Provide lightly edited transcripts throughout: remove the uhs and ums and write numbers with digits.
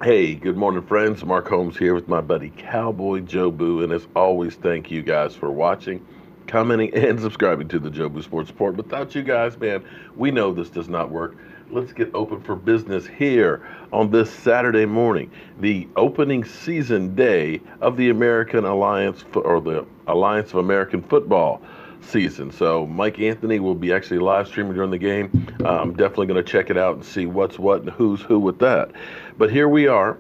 Hey, good morning, friends. Mark Holmes here with my buddy Cowboy Joe Boo. And as always, thank you guys for watching, commenting, and subscribing to the Joe Boo Sports Report. Without you guys, man, we know this does not work. Let's get open for business here on this Saturday morning, the opening season day of the American Alliance or the Alliance of American Football season. So Mike Anthony will be actually live streaming during the game. I'm definitely going to check it out and see what's what and who's who with that. But here we are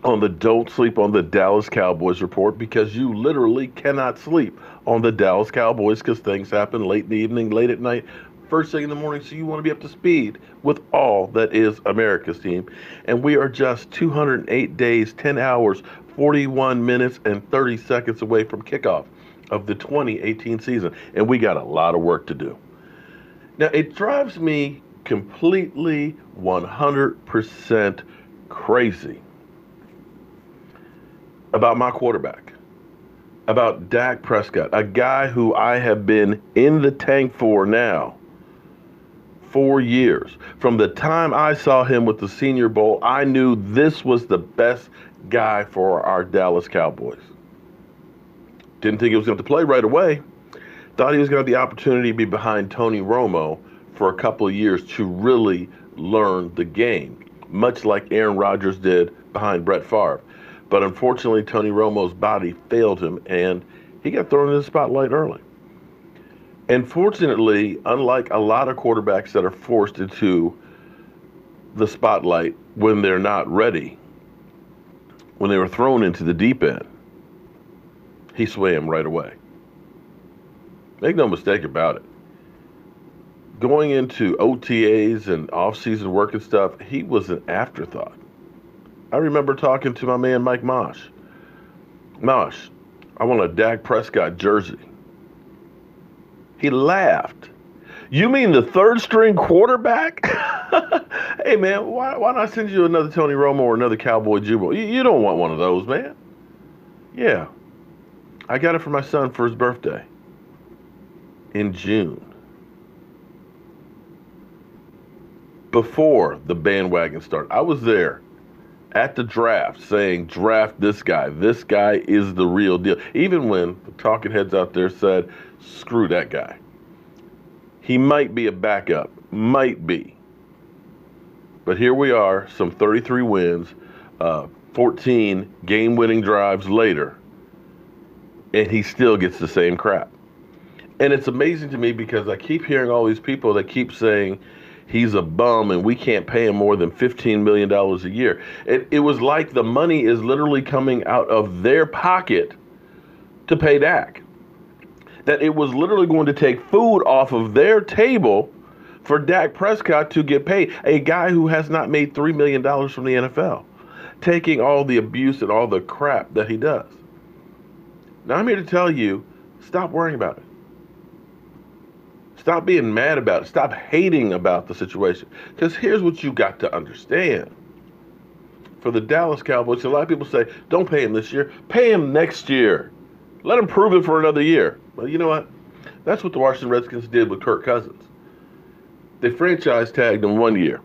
on the Don't Sleep on the Dallas Cowboys report because you literally cannot sleep on the Dallas Cowboys because things happen late in the evening, late at night, first thing in the morning. So you want to be up to speed with all that is America's team. And we are just 208 days, 10 hours, 41 minutes, and 30 seconds away from kickoff of the 2018 season. And we got a lot of work to do. Now, it drives me completely 100% crazy about my quarterback, about Dak Prescott, a guy who I have been in the tank for now 4 years. From the time I saw him with the Senior Bowl, I knew this was the best guy for our Dallas Cowboys. Didn't think he was going to play right away. Thought he was going to have the opportunity to be behind Tony Romo for a couple of years to really learn the game, much like Aaron Rodgers did behind Brett Favre. But unfortunately, Tony Romo's body failed him, and he got thrown in the spotlight early. And fortunately, unlike a lot of quarterbacks that are forced into the spotlight when they're not ready, when they were thrown into the deep end, he swam right away. Make no mistake about it. Going into OTAs and off-season work and stuff, he was an afterthought. I remember talking to my man Mike Mosh. Mosh, I want a Dak Prescott jersey. He laughed. You mean the third string quarterback? Hey, man, why not send you another Tony Romo or another Cowboy Jubal? You don't want one of those, man. Yeah, I got it for my son for his birthday in June. Before the bandwagon started, I was there at the draft saying, draft this guy. This guy is the real deal. Even when the talking heads out there said, screw that guy. He might be a backup. Might be. But here we are, some 33 wins, 14 game-winning drives later, and he still gets the same crap. And it's amazing to me because I keep hearing all these people that keep saying he's a bum and we can't pay him more than $15 million a year. It was like the money is literally coming out of their pocket to pay Dak. That it was literally going to take food off of their table for Dak Prescott to get paid. A guy who has not made $3 million from the NFL. Taking all the abuse and all the crap that he does. Now I'm here to tell you, stop worrying about it. Stop being mad about it. Stop hating about the situation. Because here's what you got to understand. For the Dallas Cowboys, a lot of people say, don't pay him this year. Pay him next year. Let him prove it for another year. Well, you know what? That's what the Washington Redskins did with Kirk Cousins. They franchise tagged him 1 year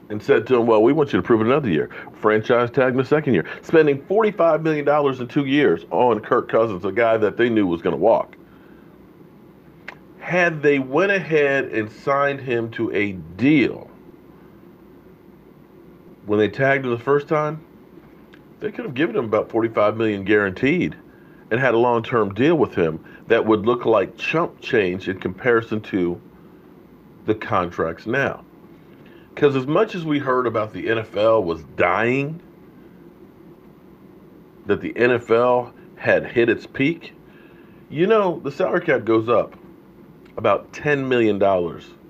and said to him, well, we want you to prove it another year. Franchise tagged him the second year. Spending $45 million in 2 years on Kirk Cousins, a guy that they knew was going to walk. Had they went ahead and signed him to a deal when they tagged him the first time, they could have given him about $45 million guaranteed and had a long-term deal with him that would look like chump change in comparison to the contracts now. Because as much as we heard about the NFL was dying, that the NFL had hit its peak, you know, the salary cap goes up about $10 million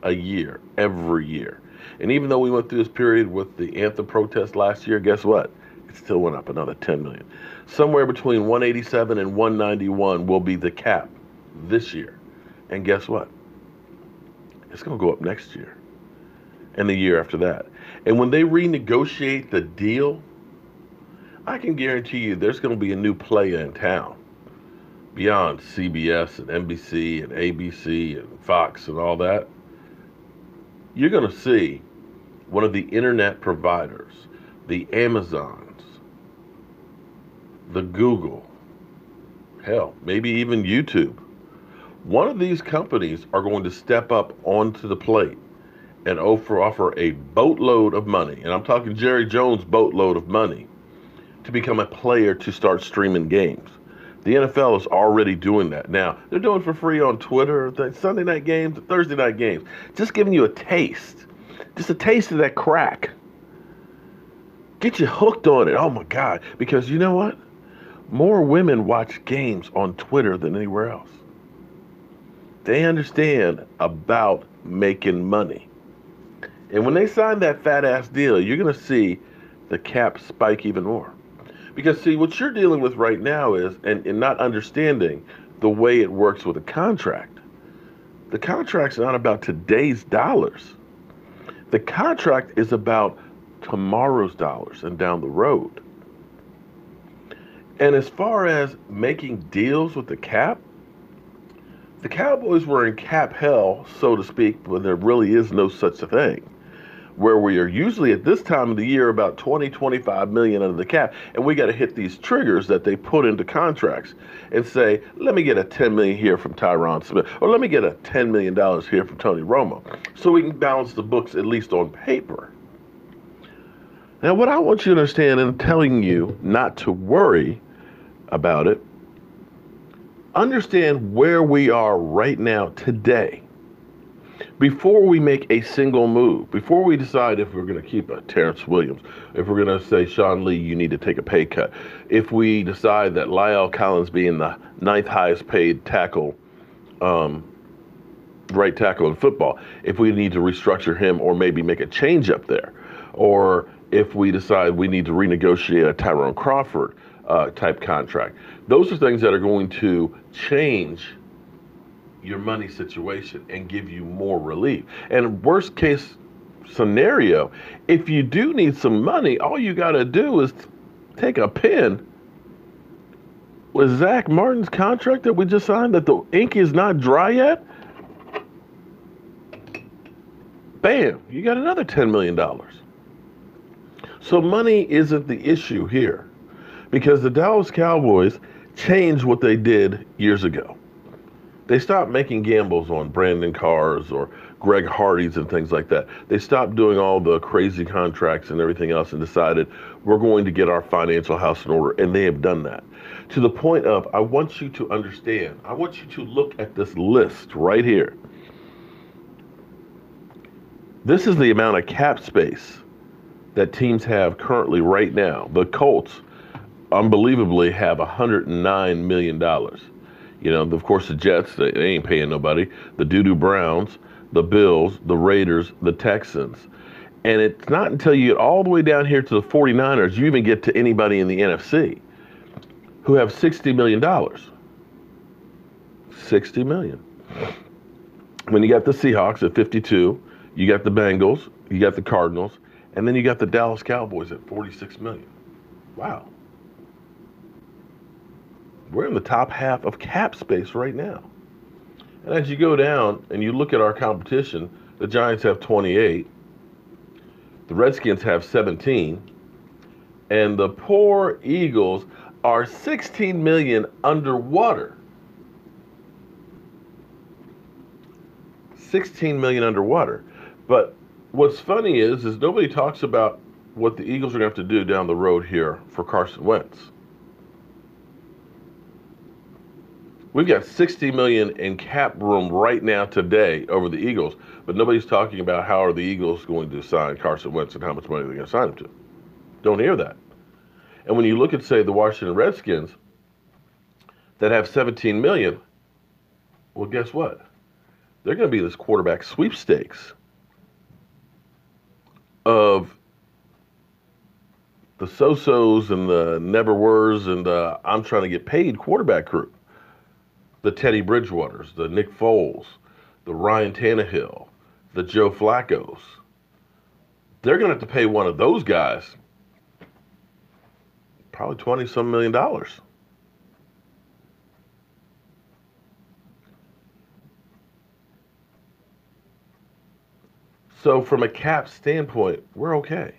a year, every year. And even though we went through this period with the anthem protest last year, guess what? It still went up another $10 million. Somewhere between 187 and 191 will be the cap this year. And guess what? It's going to go up next year and the year after that. And when they renegotiate the deal, I can guarantee you there's going to be a new player in town beyond CBS and NBC and ABC and Fox and all that. You're going to see one of the internet providers the Amazons, the Google, hell, maybe even YouTube. One of these companies are going to step up onto the plate and offer a boatload of money, and I'm talking Jerry Jones' boatload of money, to become a player to start streaming games. The NFL is already doing that. Now, they're doing it for free on Twitter, Sunday night games, Thursday night games. Just giving you a taste. Just a taste of that crack. Get you hooked on it. Oh my God. Because you know what? More women watch games on Twitter than anywhere else. They understand about making money. And when they sign that fat ass deal, you're going to see the cap spike even more. Because, see, what you're dealing with right now is, and not understanding the way it works with a contract. The contract's not about today's dollars. The contract is about tomorrow's dollars and down the road. And as far as making deals with the cap, the Cowboys were in cap hell, so to speak, when there really is no such a thing. Where we are usually at this time of the year about 20, 25 million under the cap, and we got to hit these triggers that they put into contracts and say, let me get a 10 million here from Tyron Smith, or let me get a $10 million here from Tony Romo, so we can balance the books at least on paper. Now, what I want you to understand, and I'm telling you not to worry about it, understand where we are right now today. Before we make a single move, before we decide if we're going to keep a Terrence Williams, if we're going to say, Sean Lee, you need to take a pay cut, if we decide that La'el Collins being the ninth highest paid tackle, right tackle in football, if we need to restructure him or maybe make a change up there, or if we decide we need to renegotiate a Tyrone Crawford type contract. Those are things that are going to change your money situation and give you more relief. And worst case scenario, if you do need some money, all you got to do is take a pen with Zach Martin's contract that we just signed, that the ink is not dry yet. Bam, you got another $10 million. So money isn't the issue here, because the Dallas Cowboys changed what they did years ago. They stopped making gambles on Brandon Carrs or Greg Hardy's and things like that. They stopped doing all the crazy contracts and everything else and decided we're going to get our financial house in order. And they have done that. To the point of, I want you to understand, I want you to look at this list right here. This is the amount of cap space that teams have currently right now. The Colts, unbelievably, have $109 million. You know, of course, the Jets, they ain't paying nobody. The Doo-Doo Browns, the Bills, the Raiders, the Texans. And it's not until you get all the way down here to the 49ers, you even get to anybody in the NFC who have $60 million. $60 million. When you got the Seahawks at 52, you got the Bengals, you got the Cardinals, and then you got the Dallas Cowboys at 46 million. Wow. We're in the top half of cap space right now. And as you go down and you look at our competition, the Giants have 28, the Redskins have 17, and the poor Eagles are 16 million underwater. 16 million underwater. But what's funny is nobody talks about what the Eagles are going to have to do down the road here for Carson Wentz. We've got 60 million in cap room right now today over the Eagles, but nobody's talking about how are the Eagles going to sign Carson Wentz and how much money they're going to sign him to. Don't hear that. And when you look at, say, the Washington Redskins that have 17 million, well, guess what? They're going to be this quarterback sweepstakes of the so-sos and the never-weres and the I'm trying to get paid quarterback crew. The Teddy Bridgewaters, the Nick Foles, the Ryan Tannehill, the Joe Flacco's. They're going to have to pay one of those guys probably $20-some million. So from a cap standpoint, we're okay.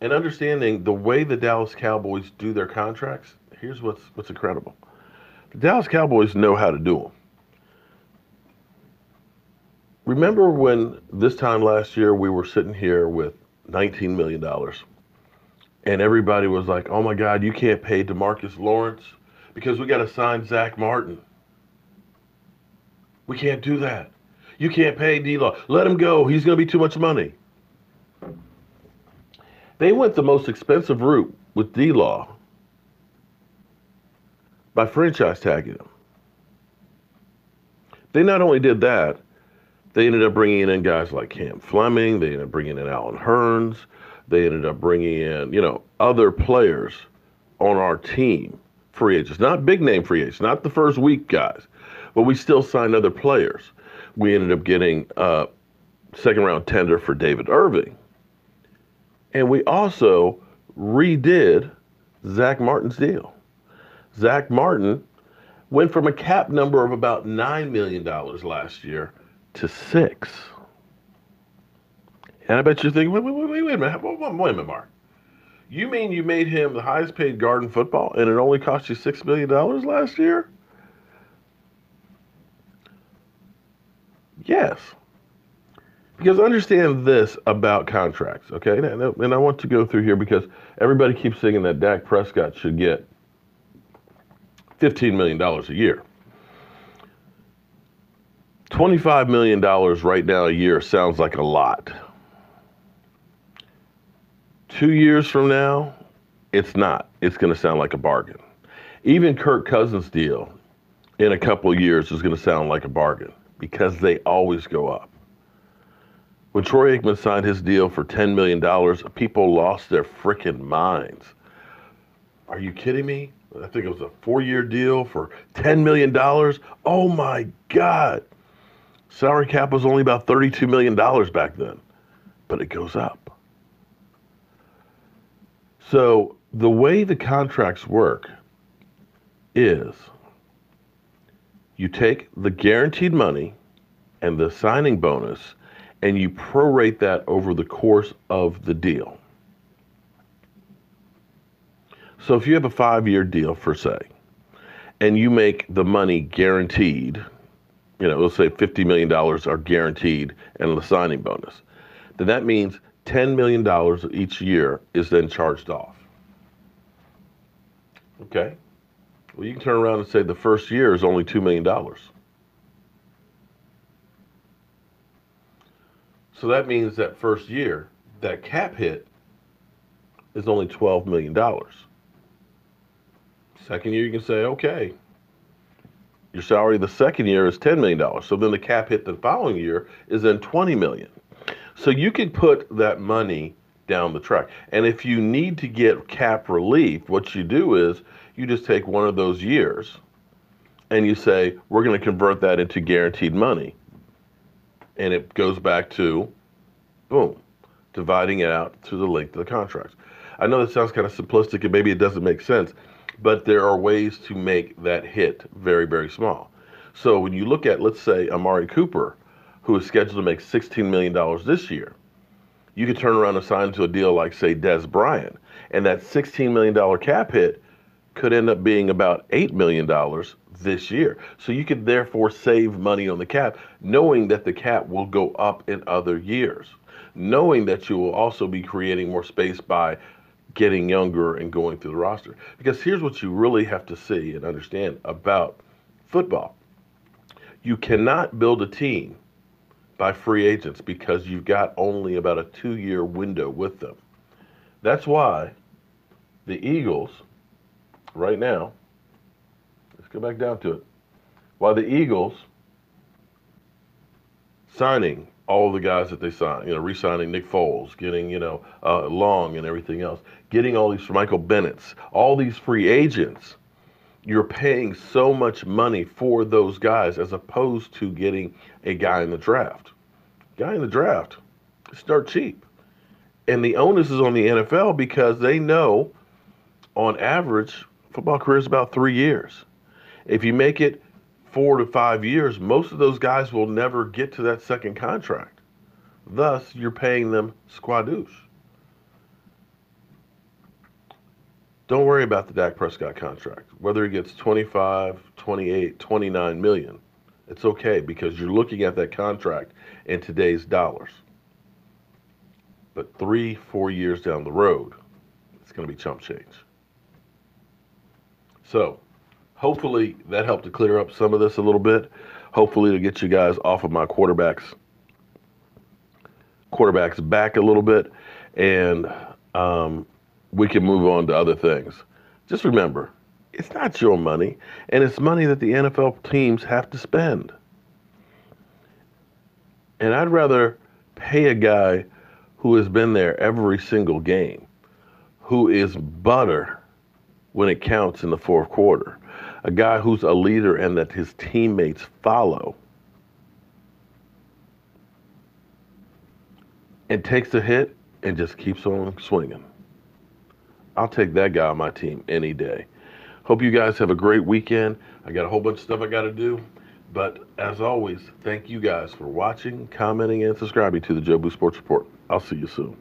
And understanding the way the Dallas Cowboys do their contracts, here's what's incredible. The Dallas Cowboys know how to do them. Remember when this time last year we were sitting here with $19 million dollars and everybody was like, oh my God, you can't pay DeMarcus Lawrence because we got to sign Zach Martin. We can't do that. You can't pay D-Law. Let him go. He's going to be too much money. They went the most expensive route with D-Law by franchise tagging him. They not only did that, they ended up bringing in guys like Cam Fleming. They ended up bringing in Alan Hearns. They ended up bringing in, other players on our team, free agents, not big name free agents, not the first week guys, but we still signed other players. We ended up getting a second round tender for David Irving. And we also redid Zach Martin's deal. Zach Martin went from a cap number of about $9 million last year to $6 million. And I bet you're thinking, wait a minute, wait a minute, Mark. You mean you made him the highest paid guard in football and it only cost you $6 million last year? Yes. Because understand this about contracts, okay? And I want to go through here because everybody keeps saying that Dak Prescott should get $15 million a year. $25 million right now a year sounds like a lot. 2 years from now, it's not. It's going to sound like a bargain. Even Kirk Cousins' deal in a couple of years is going to sound like a bargain because they always go up. When Troy Aikman signed his deal for $10 million, people lost their freaking minds. Are you kidding me? I think it was a 4-year deal for $10 million. Oh my God. Salary cap was only about $32 million back then, but it goes up. So the way the contracts work is you take the guaranteed money and the signing bonus and you prorate that over the course of the deal. So if you have a 5-year deal, for say, and you make the money guaranteed, let's say $50 million are guaranteed and the signing bonus, then that means $10 million each year is then charged off. Okay? Well, you can turn around and say the first year is only $2 million. So that means that first year, that cap hit is only $12 million. Second year, you can say, okay, your salary the second year is $10 million. So then the cap hit the following year is then $20 million. So you can put that money down the track. And if you need to get cap relief, what you do is you just take one of those years and you say, we're going to convert that into guaranteed money. And it goes back to, boom, dividing it out to the length of the contracts. I know that sounds kind of simplistic and maybe it doesn't make sense, but there are ways to make that hit very, very small. So when you look at, let's say, Amari Cooper, who is scheduled to make $16 million this year, you could turn around and sign to a deal like, say, Des Bryant, and that $16 million cap hit could end up being about $8 million this year. So you could therefore save money on the cap, knowing that the cap will go up in other years, knowing that you will also be creating more space by getting younger and going through the roster. Because here's what you really have to see and understand about football. You cannot build a team by free agents because you've got only about a 2-year window with them. That's why the Eagles, right now, let's go back down to it. Why the Eagles signing all the guys that they signed, re-signing Nick Foles, getting, Long and everything else, getting all these Michael Bennett's, all these free agents, you're paying so much money for those guys as opposed to getting a guy in the draft. Guy in the draft, start cheap. And the onus is on the NFL because they know, on average, football career is about 3 years. If you make it 4 to 5 years, most of those guys will never get to that second contract. Thus, you're paying them squadouche. Don't worry about the Dak Prescott contract. Whether he gets 25, 28, 29 million, it's okay because you're looking at that contract in today's dollars. But 3, 4 years down the road, it's going to be chump change. So hopefully that helped to clear up some of this a little bit. Hopefully to get you guys off of my quarterbacks back a little bit, and we can move on to other things. Just remember, it's not your money, and it's money that the NFL teams have to spend. And I'd rather pay a guy who has been there every single game, who is butter when it counts in the fourth quarter, a guy who's a leader and that his teammates follow, and takes a hit and just keeps on swinging. I'll take that guy on my team any day. Hope you guys have a great weekend. I got a whole bunch of stuff I got to do. But as always, thank you guys for watching, commenting, and subscribing to the Joe Boo Sports Report. I'll see you soon.